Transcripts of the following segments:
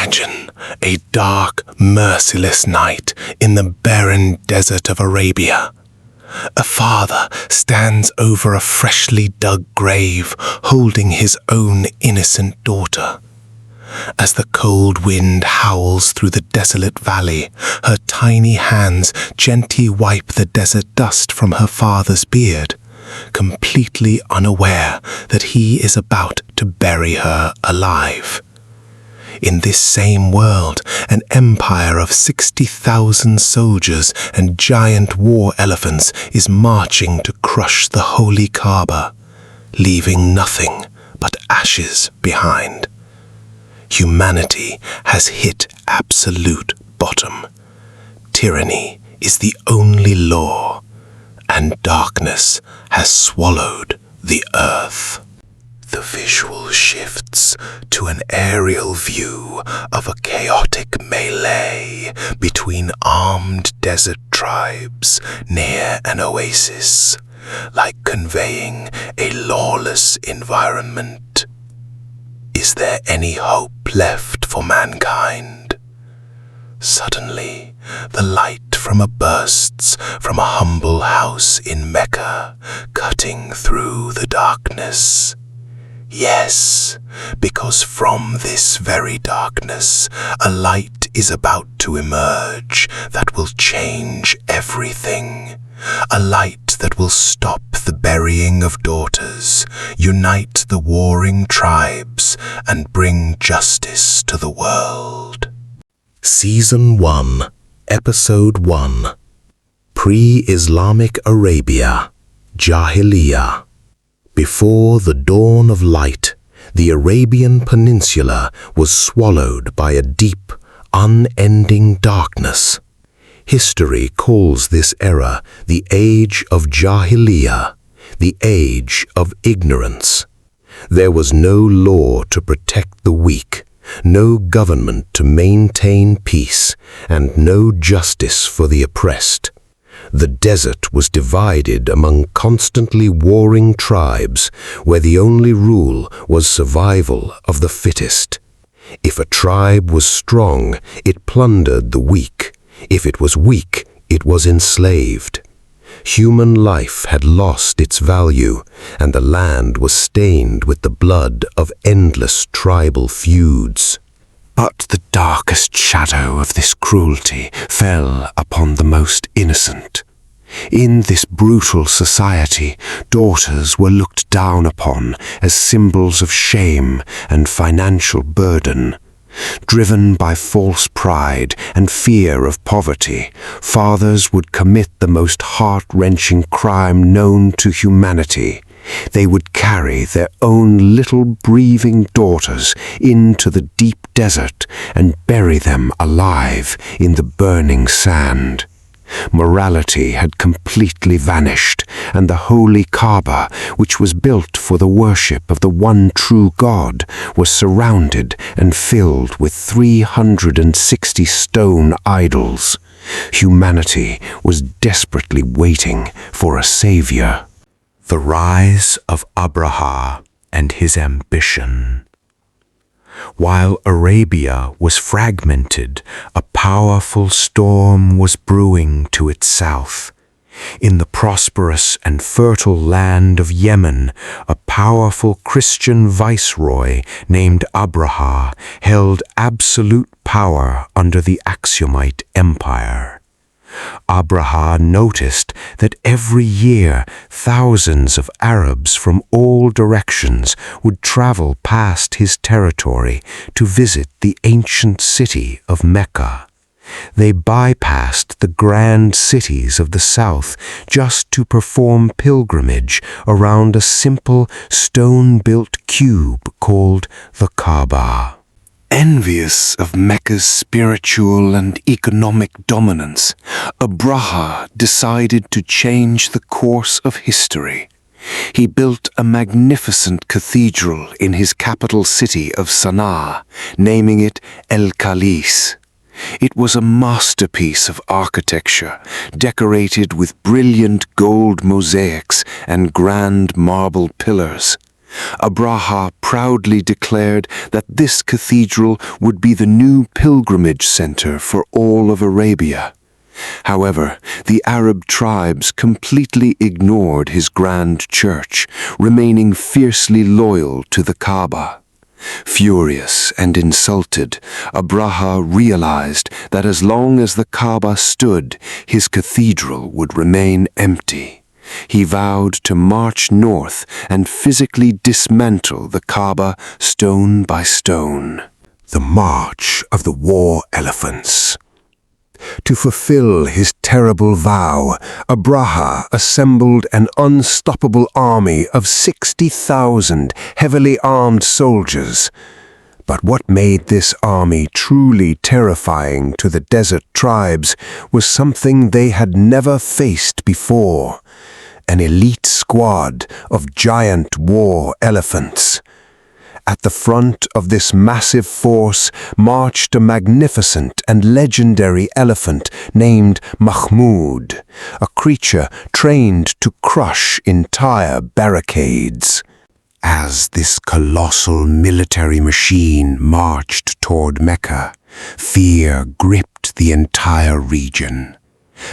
Imagine a dark, merciless night in the barren desert of Arabia. A father stands over a freshly dug grave, holding his own innocent daughter. As the cold wind howls through the desolate valley, her tiny hands gently wipe the desert dust from her father's beard, completely unaware that he is about to bury her alive. In this same world, an empire of 60,000 soldiers and giant war elephants is marching to crush the holy Kaaba, leaving nothing but ashes behind. Humanity has hit absolute bottom. Tyranny is the only law, and darkness has swallowed the earth. The visual shifts to an aerial view of a chaotic melee between armed desert tribes near an oasis, like conveying a lawless environment. Is there any hope left for mankind? Suddenly, the light from a bursts from a humble house in Mecca, cutting through the darkness. Yes, because from this very darkness, a light is about to emerge that will change everything. A light that will stop the burying of daughters, unite the warring tribes, and bring justice to the world. Season 1, Episode 1. Pre-Islamic Arabia, Jahiliyyah. Before the dawn of light, the Arabian Peninsula was swallowed by a deep, unending darkness. History calls this era the age of Jahiliyyah, the age of ignorance. There was no law to protect the weak, no government to maintain peace, and no justice for the oppressed. The desert was divided among constantly warring tribes, where the only rule was survival of the fittest. If a tribe was strong, it plundered the weak. If it was weak, it was enslaved. Human life had lost its value, and the land was stained with the blood of endless tribal feuds. But the darkest shadow of this cruelty fell upon the most innocent. In this brutal society, daughters were looked down upon as symbols of shame and financial burden. Driven by false pride and fear of poverty, fathers would commit the most heart-wrenching crime known to humanity. They would carry their own little breathing daughters into the deep desert and bury them alive in the burning sand. Morality had completely vanished, and the holy Kaaba, which was built for the worship of the one true God, was surrounded and filled with 360 stone idols. Humanity was desperately waiting for a savior. The rise of Abraha and his ambition. While Arabia was fragmented, a powerful storm was brewing to its south. In the prosperous and fertile land of Yemen, a powerful Christian viceroy named Abraha held absolute power under the Aksumite Empire. Abraha noticed that every year thousands of Arabs from all directions would travel past his territory to visit the ancient city of Mecca. They bypassed the grand cities of the south just to perform pilgrimage around a simple stone-built cube called the Kaaba. Envious of Mecca's spiritual and economic dominance, Abraha decided to change the course of history. He built a magnificent cathedral in his capital city of Sana'a, naming it El-Khalis. It was a masterpiece of architecture, decorated with brilliant gold mosaics and grand marble pillars. Abraha proudly declared that this cathedral would be the new pilgrimage center for all of Arabia. However, the Arab tribes completely ignored his grand church, remaining fiercely loyal to the Kaaba. Furious and insulted, Abraha realized that as long as the Kaaba stood, his cathedral would remain empty. He vowed to march north and physically dismantle the Kaaba stone by stone. The March of the War Elephants. To fulfill his terrible vow, Abraha assembled an unstoppable army of 60,000 heavily armed soldiers. But what made this army truly terrifying to the desert tribes was something they had never faced before: an elite squad of giant war elephants. At the front of this massive force marched a magnificent and legendary elephant named Mahmud, a creature trained to crush entire barricades. As this colossal military machine marched toward Mecca, fear gripped the entire region.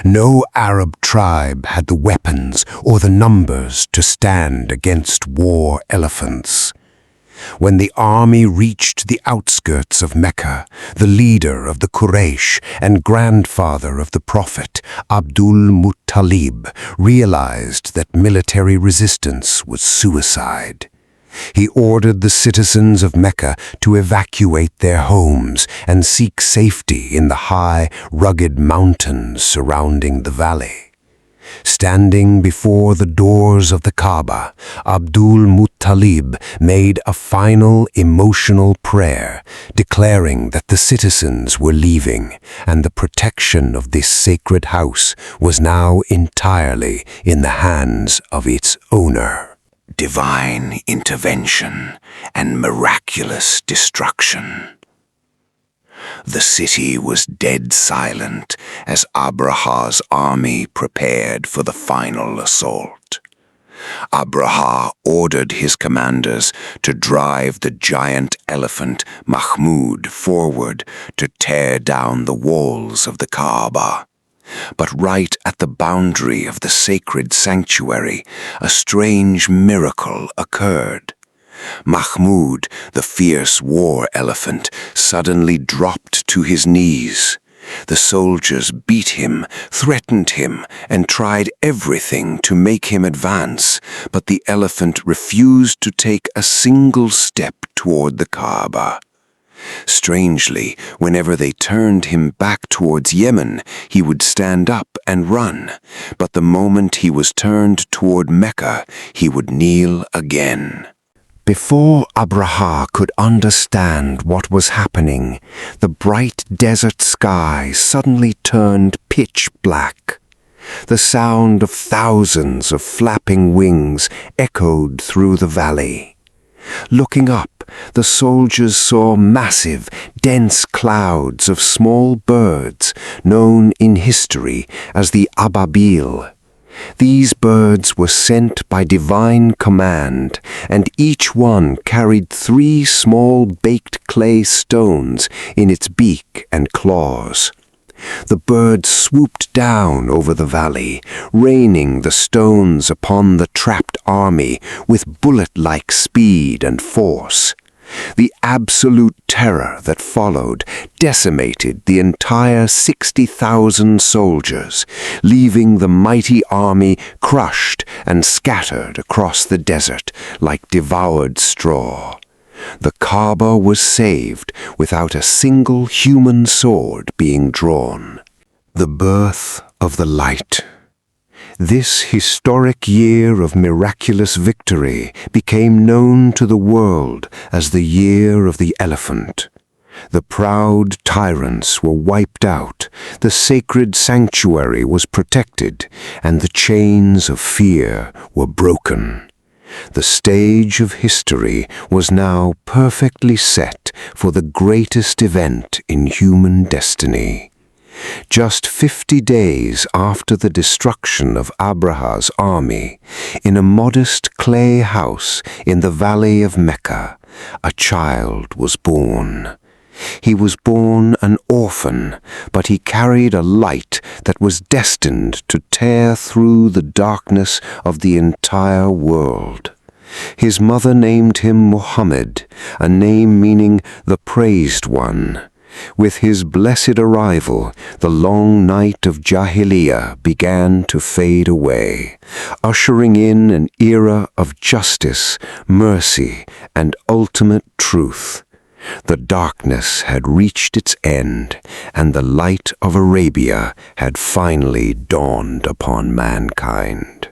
No Arab tribe had the weapons or the numbers to stand against war elephants. When the army reached the outskirts of Mecca, the leader of the Quraysh and grandfather of the Prophet, Abdul Muttalib, realized that military resistance was suicide. He ordered the citizens of Mecca to evacuate their homes and seek safety in the high, rugged mountains surrounding the valley. Standing before the doors of the Kaaba, Abdul Muttalib made a final emotional prayer, declaring that the citizens were leaving and the protection of this sacred house was now entirely in the hands of its owner. Divine intervention and miraculous destruction. The city was dead silent as Abraha's army prepared for the final assault. Abraha ordered his commanders to drive the giant elephant Mahmud forward to tear down the walls of the Kaaba. But right at the boundary of the sacred sanctuary, a strange miracle occurred. Mahmud, the fierce war elephant, suddenly dropped to his knees. The soldiers beat him, threatened him, and tried everything to make him advance, but the elephant refused to take a single step toward the Kaaba. Strangely, whenever they turned him back towards Yemen, he would stand up and run, but the moment he was turned toward Mecca, he would kneel again. Before Abraha could understand what was happening, the bright desert sky suddenly turned pitch black. The sound of thousands of flapping wings echoed through the valley. Looking up, the soldiers saw massive, dense clouds of small birds known in history as the Ababil. These birds were sent by divine command, and each one carried 3 small baked clay stones in its beak and claws. The birds swooped down over the valley, raining the stones upon the trapped army with bullet-like speed and force. The absolute terror that followed decimated the entire 60,000 soldiers, leaving the mighty army crushed and scattered across the desert like devoured straw. The Kaaba was saved without a single human sword being drawn. The birth of the light. This historic year of miraculous victory became known to the world as the Year of the Elephant. The proud tyrants were wiped out, the sacred sanctuary was protected, and the chains of fear were broken. The stage of history was now perfectly set for the greatest event in human destiny. Just 50 days after the destruction of Abraha's army, in a modest clay house in the valley of Mecca, a child was born. He was born an orphan, but he carried a light that was destined to tear through the darkness of the entire world. His mother named him Muhammad, a name meaning the praised one. With his blessed arrival, the long night of Jahiliyyah began to fade away, ushering in an era of justice, mercy, and ultimate truth. The darkness had reached its end, and the light of Arabia had finally dawned upon mankind.